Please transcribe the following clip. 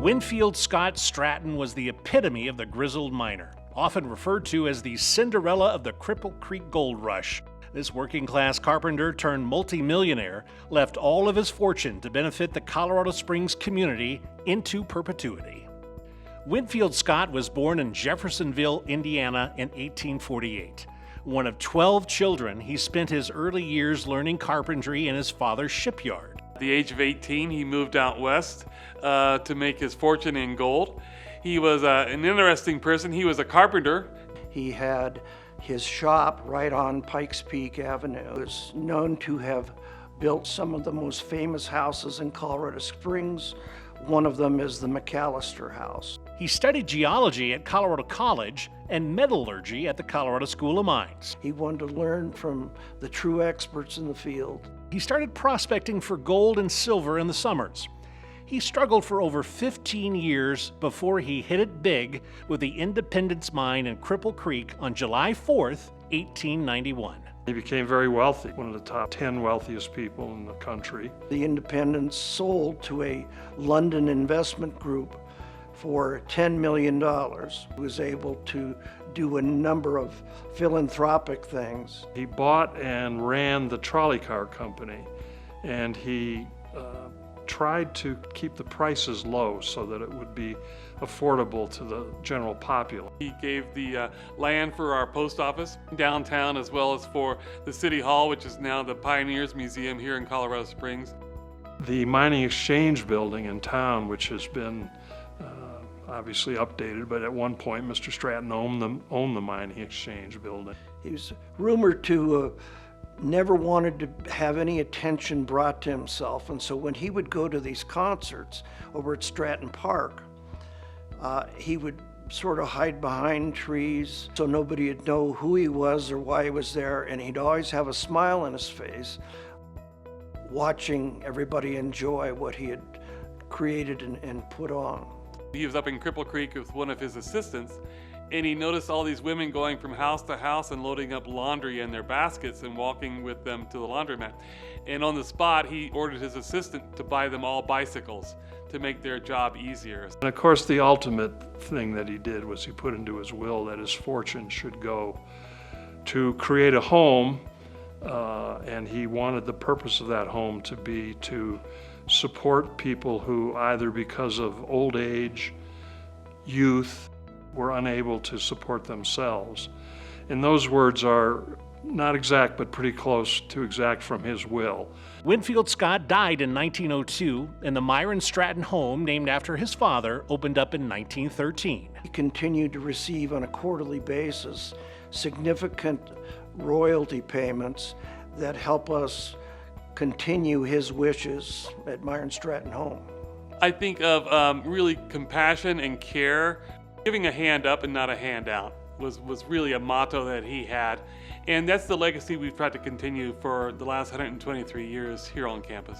Winfield Scott Stratton was the epitome of the grizzled miner, often referred to as the Cinderella of the Cripple Creek Gold Rush. This working-class carpenter turned multi-millionaire left all of his fortune to benefit the Colorado Springs community into perpetuity. Winfield Scott was born in Jeffersonville, Indiana in 1848. One of 12 children, he spent his early years learning carpentry in his father's shipyard. At the age of 18, he moved out west to make his fortune in gold. He was an interesting person. He was a carpenter. He had his shop right on Pikes Peak Avenue. He was known to have built some of the most famous houses in Colorado Springs. One of them is the McAllister House. He studied geology at Colorado College and metallurgy at the Colorado School of Mines. He wanted to learn from the true experts in the field. He started prospecting for gold and silver in the summers. He struggled for over 15 years before he hit it big with the Independence Mine in Cripple Creek on July 4th, 1891. He became very wealthy, one of the top 10 wealthiest people in the country. The Independence sold to a London investment group for $10 million. He was able to do a number of philanthropic things. He bought and ran the trolley car company, and he tried to keep the prices low so that it would be affordable to the general populace. He gave the land for our post office downtown, as well as for the City Hall, which is now the Pioneers Museum here in Colorado Springs. The mining exchange building in town, which has been obviously updated, but at one point Mr. Stratton owned the mining exchange building. He was rumored to never wanted to have any attention brought to himself, and so when he would go to these concerts over at Stratton Park, he would sort of hide behind trees so nobody would know who he was or why he was there, and he'd always have a smile on his face, watching everybody enjoy what he had created and put on. He was up in Cripple Creek with one of his assistants, and he noticed all these women going from house to house and loading up laundry in their baskets and walking with them to the laundromat. And on the spot, he ordered his assistant to buy them all bicycles to make their job easier. And of course, the ultimate thing that he did was he put into his will that his fortune should go to create a home, and he wanted the purpose of that home to be to support people who either because of old age, youth, were unable to support themselves. And those words are not exact, but pretty close to exact from his will. Winfield Scott died in 1902, and the Myron Stratton home, named after his father, opened up in 1913. He continued to receive on a quarterly basis significant royalty payments that help us continue his wishes at Myron Stratton home. I think of really compassion and care. Giving a hand up and not a handout was really a motto that he had. And that's the legacy we've tried to continue for the last 123 years here on campus.